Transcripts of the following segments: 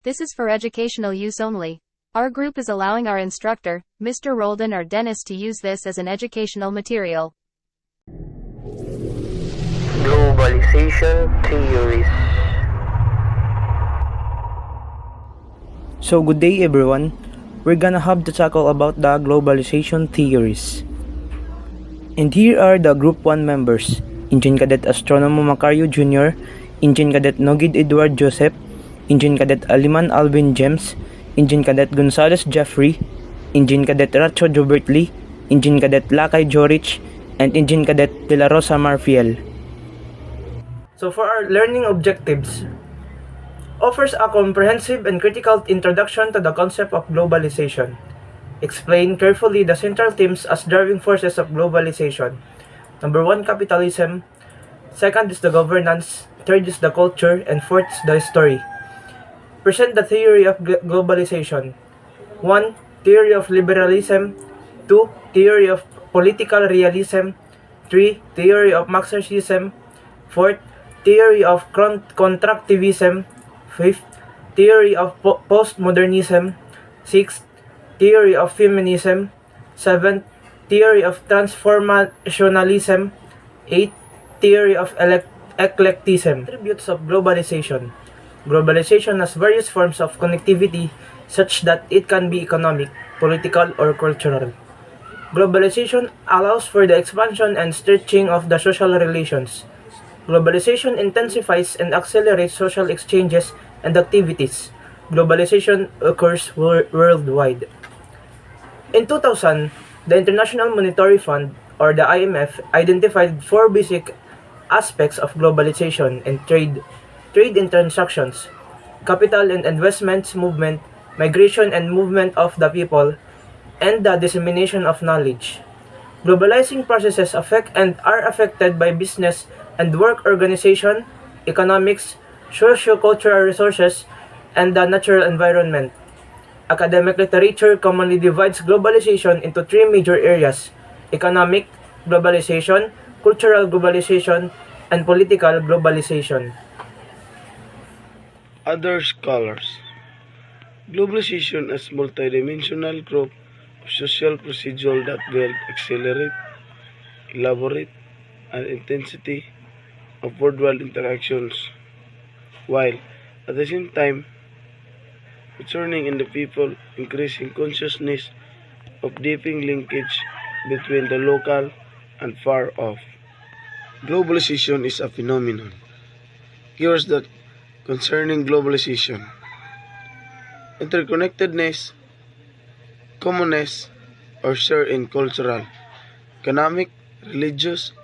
This is for educational use only. Our group is allowing our instructor, Mr. Roldan or Dennis, to use this as an educational material. Globalization theories. So good day everyone, we're gonna have to tackle about the globalization theories. And here are the Group 1 members: Engine Cadet Astronomo Macario Jr., Engine Cadet Nogid Edward Joseph, Engine Cadet Aliman Alvin James, Engine Cadet Gonzales Jeffrey, Engine Cadet Racho Jobert Lee, Engine Cadet Lakay Jorich, and Engine Cadet De La Rosa Marfiel. So for our learning objectives, offers a comprehensive and critical introduction to the concept of globalization. Explain carefully the central themes as driving forces of globalization. Number 1, capitalism. Second is the governance. Third is the culture. And fourth is the history. Present the theory of globalization. 1. Theory of liberalism. 2. Theory of political realism. 3. Theory of Marxism. 4th. Theory of contractivism. 5th, theory of postmodernism. 6th, theory of feminism. 7th, theory of transformationalism. 8th, theory of eclecticism. Attributes of globalization. Globalization has various forms of connectivity such that it can be economic, political, or cultural. Globalization allows for the expansion and stretching of the social relations. Globalization intensifies and accelerates social exchanges and activities. Globalization occurs worldwide. In 2000, the International Monetary Fund, or the IMF, identified 4 basic aspects of globalization and trade and transactions, capital and investments movement, migration and movement of the people, and the dissemination of knowledge. Globalizing processes affect and are affected by business and work organization, economics, socio-cultural resources, and the natural environment. Academic literature commonly divides globalization into 3 major areas: economic globalization, cultural globalization, and political globalization. Other scholars. Globalization is a multidimensional group of social procedures that build, accelerate, elaborate, and intensity of worldwide interactions, while at the same time returning in the people, increasing consciousness of deepening linkage between the local and far off. Globalization is a phenomenon. Here's the concerning globalization: interconnectedness, commonness, or share in cultural, economic, religious,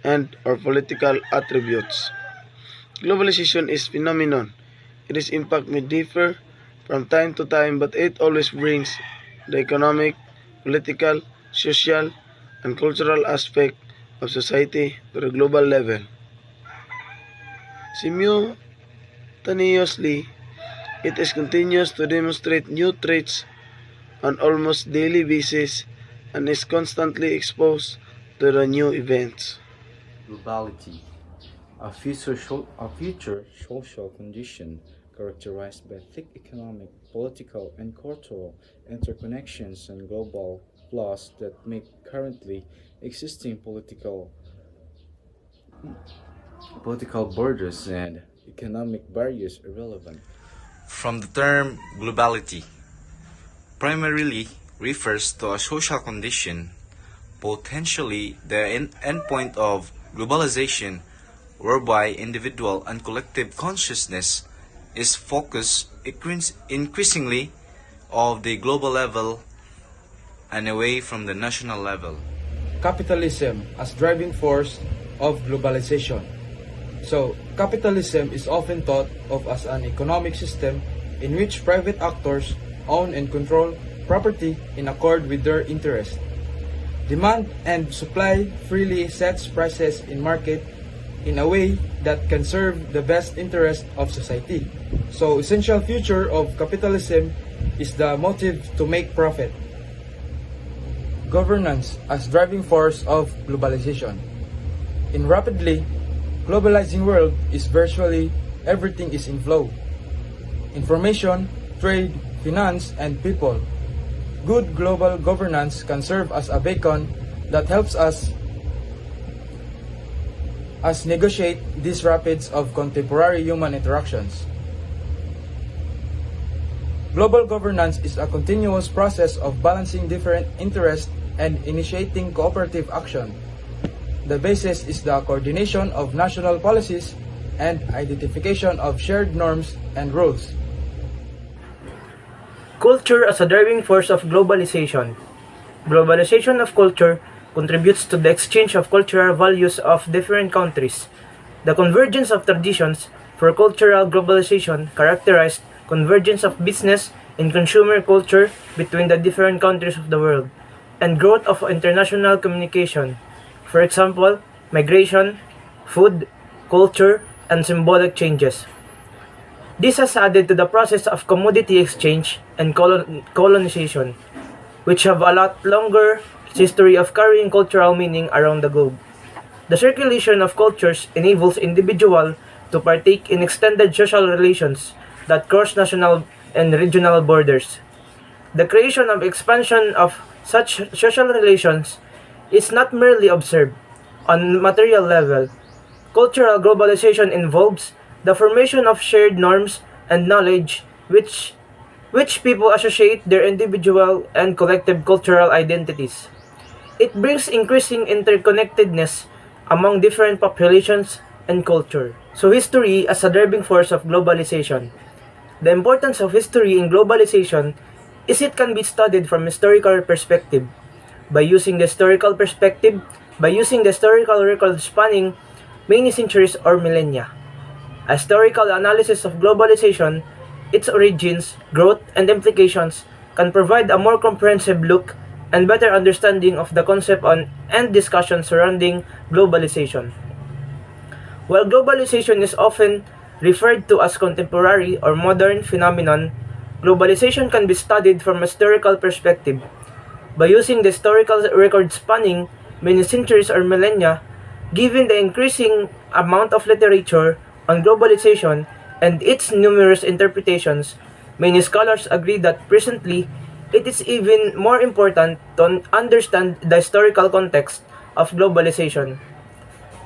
and or political attributes. Globalization is phenomenon. Its impact may differ from time to time, but it always brings the economic, political, social, and cultural aspect of society to the global level. Simultaneously, it is continuous to demonstrate new traits on almost daily basis and is constantly exposed to the new events. Globality, a future social condition characterized by thick economic, political, and cultural interconnections and global flaws that make currently existing political borders and economic barriers irrelevant. From the term globality, primarily refers to a social condition, potentially the endpoint of globalization, whereby individual and collective consciousness is focused increasingly of the global level and away from the national level. Capitalism as driving force of globalization. So, capitalism is often thought of as an economic system in which private actors own and control property in accord with their interest. Demand and supply freely sets prices in market in a way that can serve the best interest of society. So, essential feature of capitalism is the motive to make profit. Governance as driving force of globalization. In rapidly globalizing world is virtually everything is in flow. information, trade, finance, and people. Good global governance can serve as a beacon that helps us negotiate these rapids of contemporary human interactions. Global governance is a continuous process of balancing different interests and initiating cooperative action. The basis is the coordination of national policies and identification of shared norms and rules. Culture as a driving force of globalization. Globalization of culture contributes to the exchange of cultural values of different countries. The convergence of traditions for cultural globalization characterized convergence of business and consumer culture between the different countries of the world, and growth of international communication. For example, migration, food, culture, and symbolic changes. This has added to the process of commodity exchange and colonization, which have a lot longer history of carrying cultural meaning around the globe. The circulation of cultures enables individuals to partake in extended social relations that cross national and regional borders. The creation of expansion of such social relations is not merely observed on material level. Cultural globalization involves the formation of shared norms and knowledge which people associate their individual and collective cultural identities. It brings increasing interconnectedness among different populations and culture. So history as a driving force of globalization. The importance of history in globalization is it can be studied from historical perspective. By using the historical perspective, by using the historical record spanning many centuries or millennia. A historical analysis of globalization, its origins, growth, and implications can provide a more comprehensive look and better understanding of the concept on and discussion surrounding globalization. While globalization is often referred to as contemporary or modern phenomenon, globalization can be studied from a historical perspective. By using the historical record spanning many centuries or millennia, given the increasing amount of literature on globalization and its numerous interpretations, many scholars agree that presently it is even more important to understand the historical context of globalization.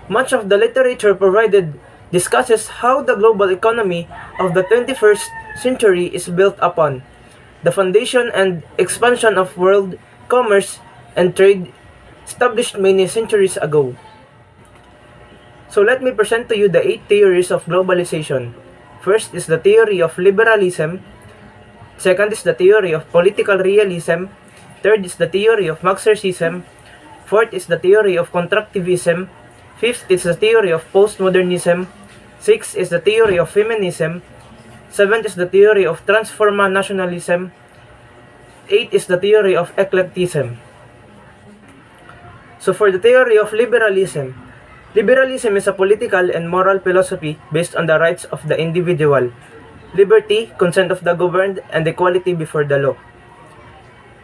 Much of the literature provided discusses how the global economy of the 21st century is built upon the foundation and expansion of world commerce and trade established many centuries ago. So let me present to you the 8 theories of globalization. First is the theory of liberalism. Second is the theory of political realism. Third is the theory of Marxism. Fourth is the theory of constructivism. Fifth is the theory of postmodernism. Sixth is the theory of feminism. Seventh is the theory of transforma nationalism. Eighth is the theory of eclecticism. So for the theory of liberalism, liberalism is a political and moral philosophy based on the rights of the individual, liberty, consent of the governed, and equality before the law.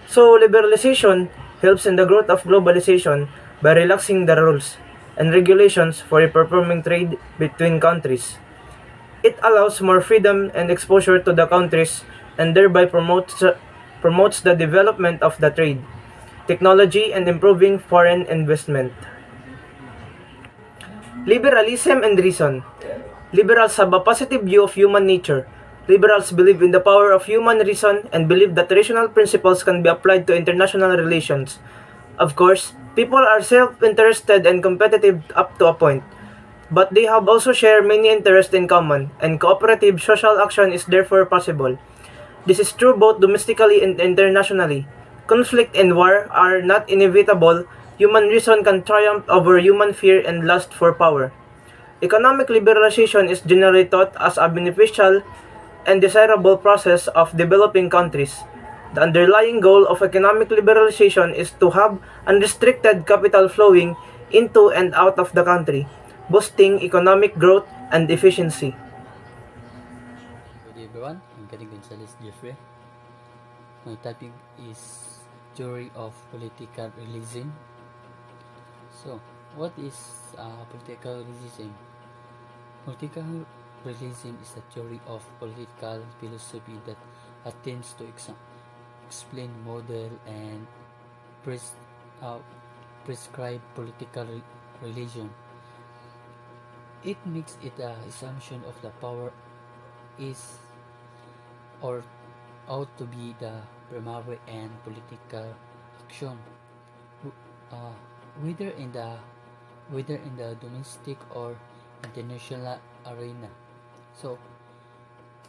So liberalization helps in the growth of globalization by relaxing the rules and regulations for performing trade between countries. It allows more freedom and exposure to the countries and thereby promotes the development of the trade, technology, and improving foreign investment. Liberalism and reason. Liberals have a positive view of human nature. Liberals believe in the power of human reason and believe that rational principles can be applied to international relations. Of course, people are self-interested and competitive up to a point, but they have also share many interests in common, and cooperative social action is therefore possible. This is true both domestically and internationally. Conflict and war are not inevitable. Human reason can triumph over human fear and lust for power. Economic liberalization is generally thought as a beneficial and desirable process of developing countries. The underlying goal of economic liberalization is to have unrestricted capital flowing into and out of the country, boosting economic growth and efficiency. Good everyone, I'm Kating Gonzalez Jeffrey. My topic is theory of political realism. So, what is political realism? Political realism is a theory of political philosophy that attempts to explain, model, and pres- uh, prescribe political religion. It makes it a assumption of the power is or ought to be the primary and political action, uh, whether in the domestic or international arena. So,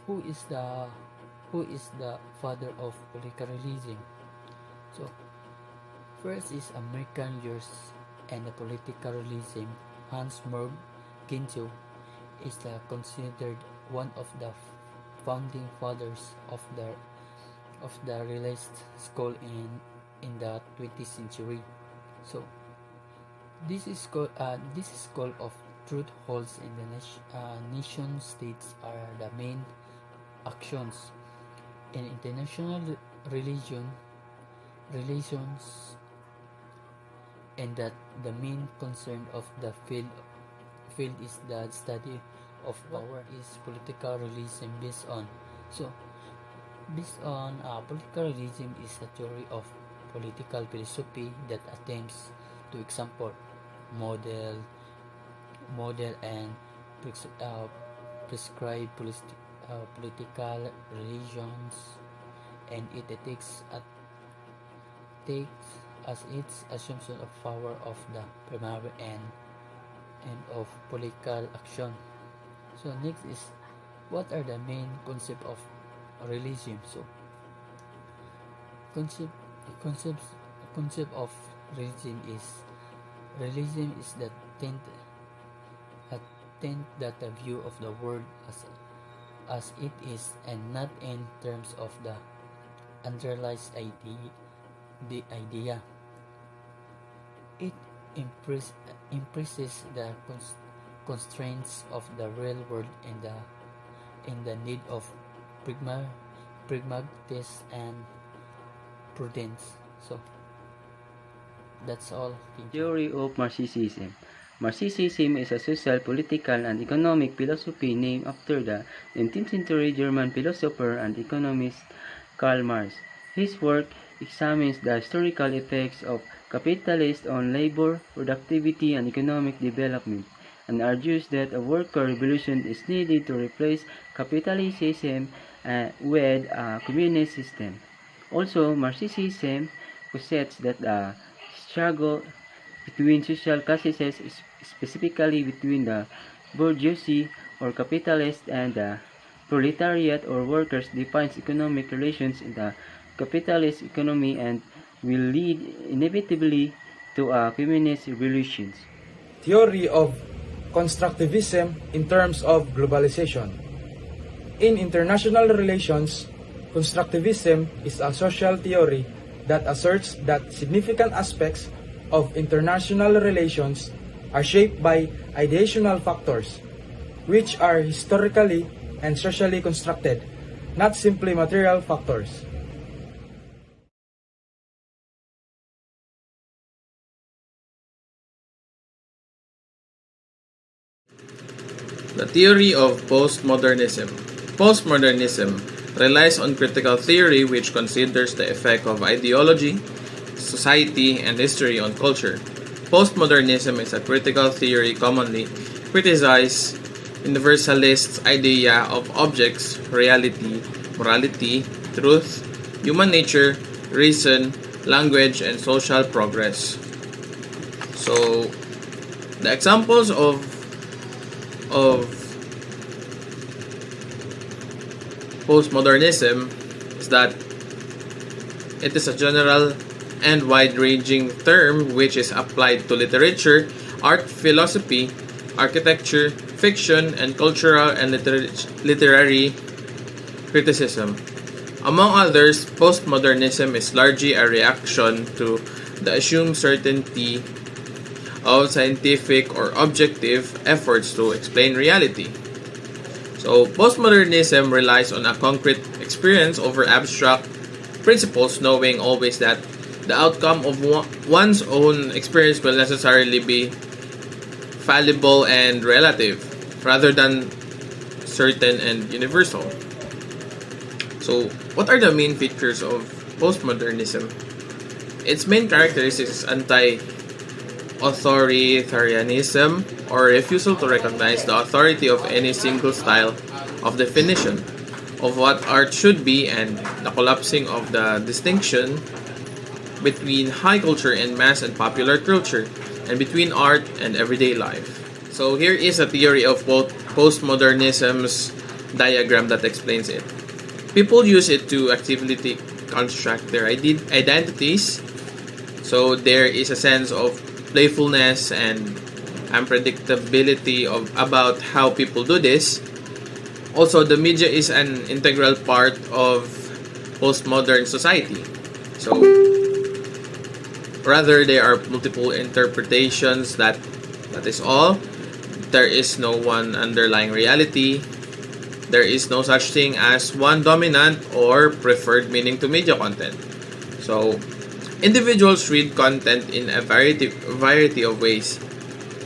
who is the father of politicalism? So, first is American years and the political realism. Hans Merg Ginzel is considered one of the founding fathers of the realist school in the 20th century. So this school of truth holds in the nation states are the main actions in international relations, and that the main concern of the field is the study of power is political realism based on political realism is a theory of political philosophy that attempts to example, model and prescribe political religions, and it takes as its assumption of power of the primary and of political action. So next is, what are the main concept of realism? So concept of realism is the tent that the view of the world as it is, and not in terms of the underlies the idea. It impresses the constraints of the real world and the need of pragmatism and prudence. So that's all. Thank you. Theory of Marxism. Marxism is a social, political, and economic philosophy named after the 19th century German philosopher and economist Karl Marx. His work examines the historical effects of capitalism on labor, productivity, and economic development, and argues that a worker revolution is needed to replace capitalism with a communist system. Also, Marxism posits that the struggle between social classes, specifically between the bourgeoisie or capitalists and the proletariat or workers, defines economic relations in the capitalist economy and will lead inevitably to a communist revolution. Theory of constructivism in terms of globalization. In international relations, constructivism is a social theory that asserts that significant aspects of international relations are shaped by ideational factors, which are historically and socially constructed, not simply material factors. The theory of postmodernism. Postmodernism relies on critical theory which considers the effect of ideology, society, and history on culture. Postmodernism is a critical theory commonly criticized universalist idea of objects, reality, morality, truth, human nature, reason, language, and social progress. So, the examples of postmodernism is that it is a general and wide-ranging term which is applied to literature, art, philosophy, architecture, fiction, and cultural and literary criticism. Among others, postmodernism is largely a reaction to the assumed certainty of scientific or objective efforts to explain reality. So, postmodernism relies on a concrete experience over abstract principles, knowing always that the outcome of one's own experience will necessarily be fallible and relative, rather than certain and universal. So, what are the main features of postmodernism? Its main characteristic is anti-authoritarianism, or refusal to recognize the authority of any single style of definition of what art should be, and the collapsing of the distinction between high culture and mass and popular culture, and between art and everyday life. So here is a theory of postmodernism's diagram that explains it. People use it to actively construct their identities. So there is a sense of playfulness and unpredictability about how people do this. Also, the media is an integral part of postmodern society. So, rather, there are multiple interpretations. That is all. There is no one underlying reality. There is no such thing as one dominant or preferred meaning to media content. So, individuals read content in a variety of ways.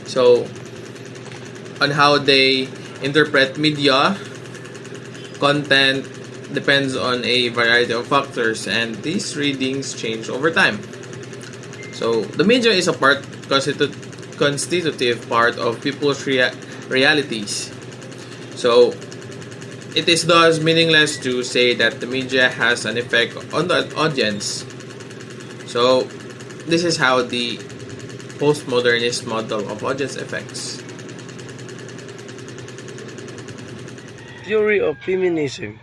So, on how they interpret media content depends on a variety of factors, and these readings change over time. So, the media is a constitutive part of people's realities. So, it is thus meaningless to say that the media has an effect on the audience. So, this is how the postmodernist model of audience effects. Theory of feminism.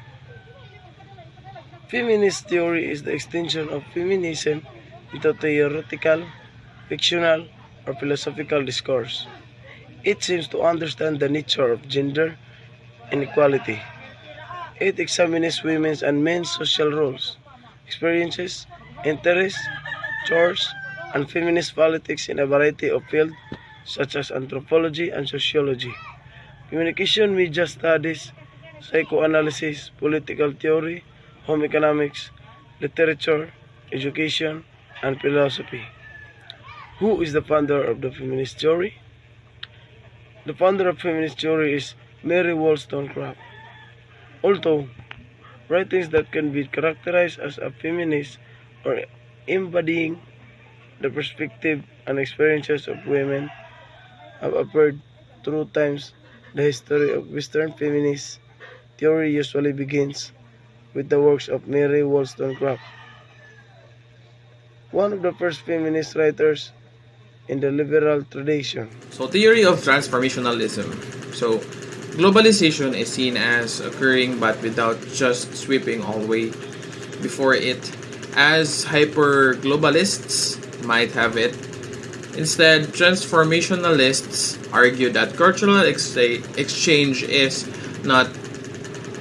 Feminist theory is the extension of feminism into theoretical, fictional, or philosophical discourse. It seems to understand the nature of gender inequality. It examines women's and men's social roles, experiences, interests, chores, and feminist politics in a variety of fields such as anthropology and sociology, communication media studies, psychoanalysis, political theory, home economics, literature, education, and philosophy. Who is the founder of the feminist theory? The founder of feminist theory is Mary Wollstonecraft. Although writings that can be characterized as a feminist or embodying the perspective and experiences of women have appeared through times, the history of Western feminist theory usually begins with the works of Mary Wollstonecraft, one of the first feminist writers in the liberal tradition. So, theory of transformationalism. So, globalization is seen as occurring but without just sweeping all the way before it, as hyper-globalists might have it. Instead, transformationalists argue that cultural exchange is not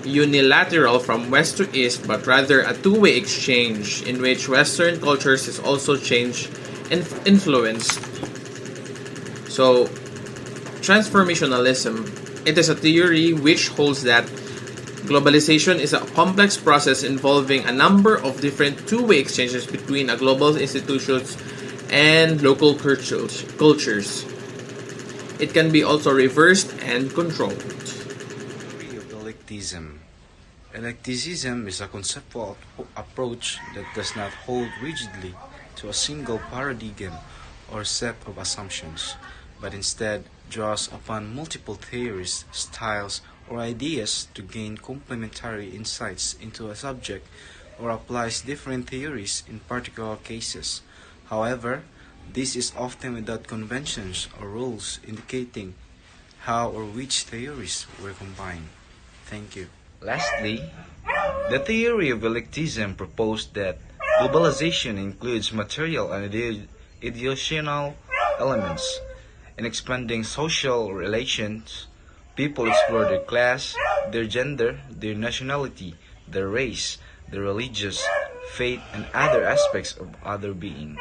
unilateral from west to east, but rather a two-way exchange in which Western cultures is also changed and influenced. So, transformationalism, it is a theory which holds that globalization is a complex process involving a number of different two-way exchanges between a global institutions and local cultures. It can be also reversed and controlled. Theory of eclecticism. Eclecticism is a conceptual approach that does not hold rigidly to a single paradigm or set of assumptions, but instead draws upon multiple theories, styles, or ideas to gain complementary insights into a subject, or applies different theories in particular cases. However, this is often without conventions or rules indicating how or which theories were combined. Thank you. Lastly, the theory of eclecticism proposed that globalization includes material and ideational elements. In expanding social relations, people explore their class, their gender, their nationality, their race, their religious, faith, and other aspects of other being.